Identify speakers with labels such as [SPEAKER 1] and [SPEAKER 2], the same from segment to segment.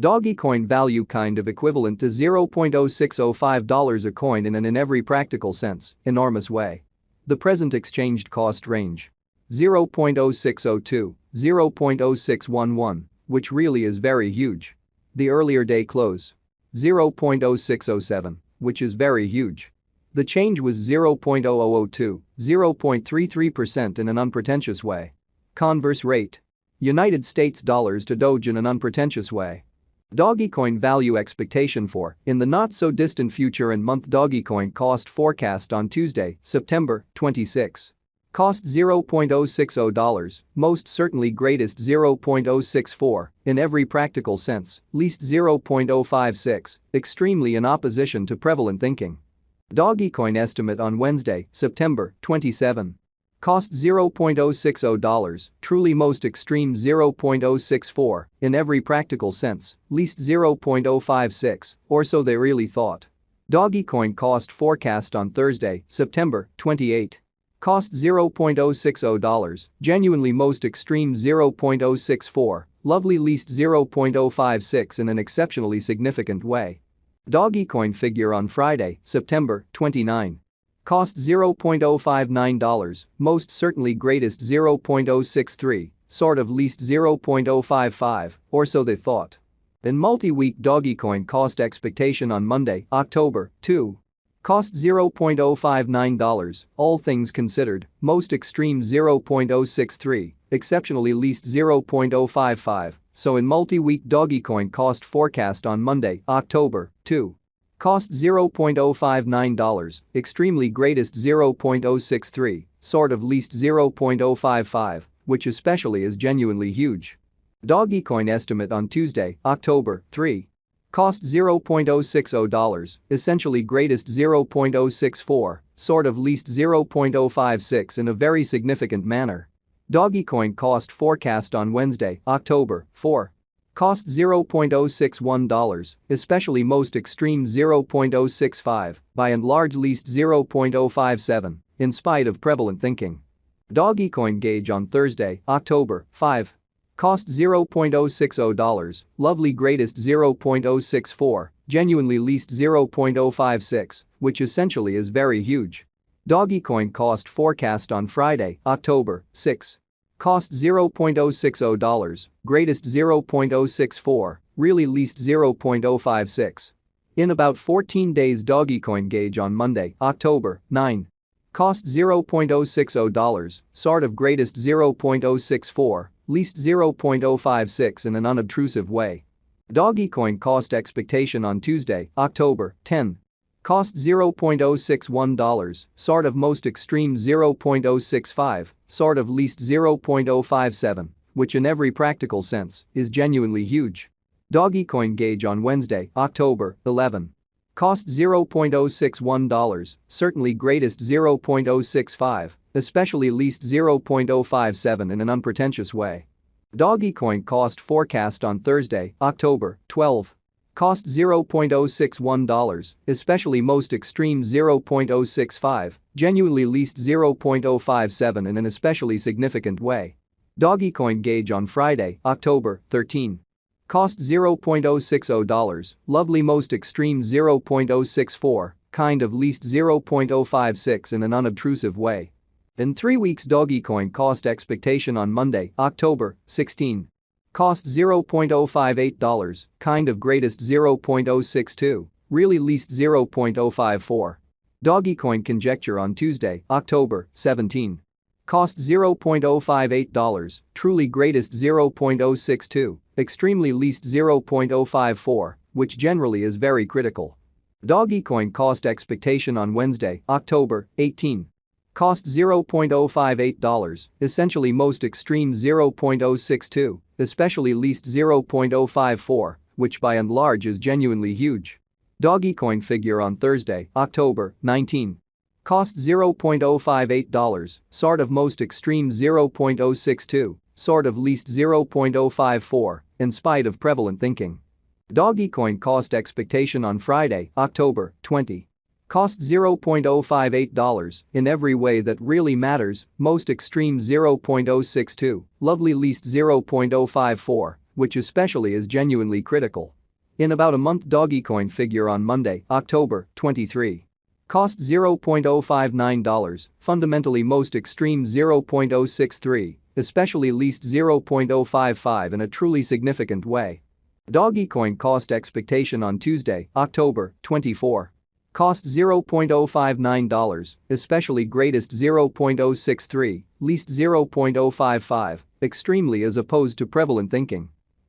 [SPEAKER 1] Dogecoin value kind of equivalent to $0.0605 a coin in every practical sense, enormous way. The present exchanged cost range. 0.0602, 0.0611, which really is very huge. The earlier day close. 0.0607, which is very huge. The change was 0.0002, 0.33% in an unpretentious way. Converse rate. United States dollars to Doge in an unpretentious way. Dogecoin value expectation for, in the not-so-distant future and month. Dogecoin cost forecast on Tuesday, September 26. Cost $0.060, most certainly greatest $0.064, in every practical sense, least $0.056, extremely in opposition to prevalent thinking. Dogecoin estimate on Wednesday, September 27. Cost $0.060, truly most extreme $0.064, in every practical sense, least $0.056, or so they really thought. Dogecoin cost forecast on Thursday, September 28. Cost $0.060, genuinely most extreme $0.064, lovely least $0.056 in an exceptionally significant way. Dogecoin figure on Friday, September 29. Cost $0.059, most certainly greatest $0.063, sort of least $0.055, or so they thought. In multi-week Dogecoin cost expectation on Monday, October 2. Cost $0.059, all things considered, most extreme $0.063, exceptionally least $0.055, so in multi-week Dogecoin cost forecast on Monday, October 2. Cost $0.059, extremely greatest $0.063, sort of least $0.055, which especially is genuinely huge. Dogecoin estimate on Tuesday, October 3. Cost $0.060, essentially greatest $0.064, sort of least $0.056 in a very significant manner. Dogecoin cost forecast on Wednesday, October 4. Cost $0.061, especially most extreme $0.065, by and large least $0.057, in spite of prevalent thinking. Dogecoin gauge on Thursday, October 5. Cost $0.060, lovely greatest $0.064, genuinely least $0.056, which essentially is very huge. Dogecoin cost forecast on Friday, October 6. Cost $0.060, greatest $0.064, really least $0.056. In about 14 days Dogecoin gauge on Monday, October 9. Cost $0.060, sort of greatest $0.064, least $0.056 in an unobtrusive way. Dogecoin cost expectation on Tuesday, October 10. Cost $0.061, sort of most extreme $0.065, sort of least $0.057, which in every practical sense is genuinely huge. Dogecoin gauge on Wednesday, October 11. Cost $0.061, certainly greatest $0.065, especially least $0.057 in an unpretentious way. Dogecoin cost forecast on Thursday, October 12. Cost $0.061, especially most extreme $0.065, genuinely least $0.057 in an especially significant way. Dogecoin gauge on Friday, October 13. Cost $0.060, lovely most extreme $0.064, kind of least $0.056 in an unobtrusive way. In 3 weeks Dogecoin cost expectation on Monday, October 16. Cost $0.058, kind of greatest $0.062, really least $0.054. Dogecoin conjecture on Tuesday, October 17. Cost $0.058, truly greatest $0.062, extremely least $0.054, which generally is very critical. Dogecoin cost expectation on Wednesday, October 18. Cost $0.058, essentially most extreme $0.062, especially least $0.054, which by and large is genuinely huge. Dogecoin figure on Thursday, October 19. Cost $0.058, sort of most extreme $0.062, sort of least $0.054, in spite of prevalent thinking. Dogecoin cost expectation on Friday, October 20. Cost $0.058, in every way that really matters, most extreme $0.062, lovely least $0.054, which especially is genuinely critical. In about a month, Dogecoin figure on Monday, October 23. Cost $0.059, fundamentally most extreme 0.063, especially least 0.055 in a truly significant way. Dogecoin cost expectation on Tuesday, October 24. Cost $0.059, especially greatest 0.063, least 0.055, extremely as opposed to prevalent thinking.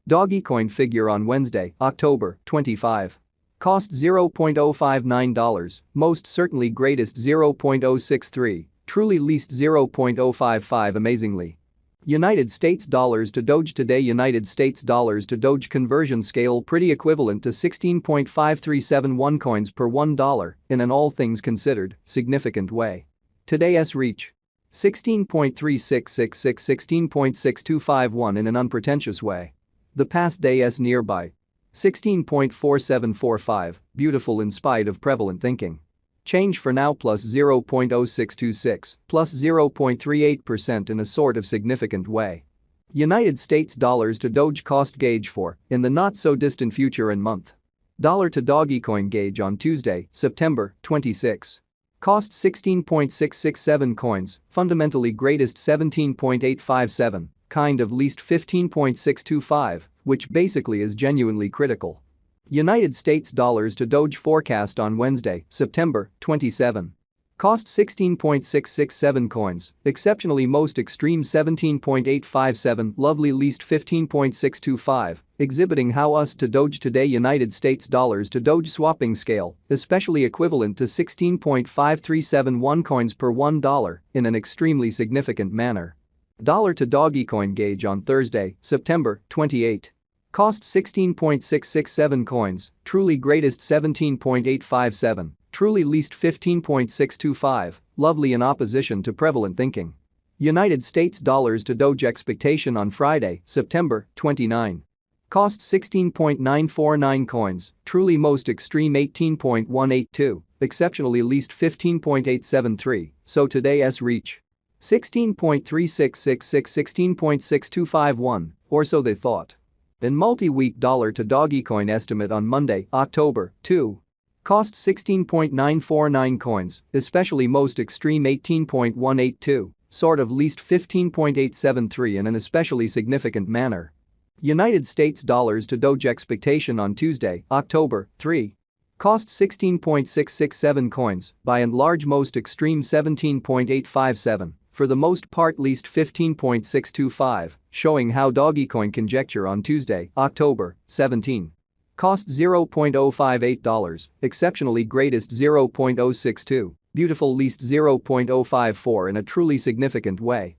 [SPEAKER 1] Dogecoin figure on Wednesday, October 25. Cost $0.059, most certainly greatest 0.063, truly least 0.055 amazingly. United States dollars to Doge today. United States dollars to Doge conversion scale pretty equivalent to 16.5371 coins per $1 in an all things considered significant way. Today's reach 16.3666 16.6251 in an unpretentious way. The past day's nearby 16.4745, beautiful in spite of prevalent thinking. Change for now plus 0.0626, plus 0.38% in a sort of significant way. United States dollars to Doge cost gauge for, in the not so distant future and month. Dollar to Dogecoin gauge on Tuesday, September 26. Cost 16.667 coins, fundamentally greatest 17.857, kind of least 15.625, which basically is genuinely critical. United States dollars to Doge forecast on Wednesday, September 27. Cost 16.667 coins, exceptionally most extreme 17.857, lovely least 15.625, exhibiting how us to Doge today. United States dollars to Doge swapping scale, especially equivalent to 16.5371 coins per $1 in an extremely significant manner. Dollar to Dogecoin gauge on Thursday, September 28. Cost 16.667 coins, truly greatest 17.857, truly least 15.625, lovely in opposition to prevalent thinking. United States dollars to Doge expectation on Friday, September 29. Cost 16.949 coins, truly most extreme 18.182, exceptionally least 15.873, so today's reach 16.3666 16.6251, or so they thought. In multi-week dollar to Dogecoin estimate on Monday, October 2. Cost 16.949 coins, especially most extreme 18.182, sort of least 15.873 in an especially significant manner. United States dollars to Doge expectation on Tuesday, October 3. Cost 16.667 coins, by and large most extreme 17.857. For the most part least 15.625, showing how Dogecoin conjecture on Tuesday, October 17. Cost $0.058, exceptionally greatest 0.062, beautiful least 0.054 in a truly significant way.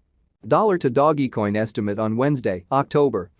[SPEAKER 1] Dollar to Dogecoin estimate on Wednesday, October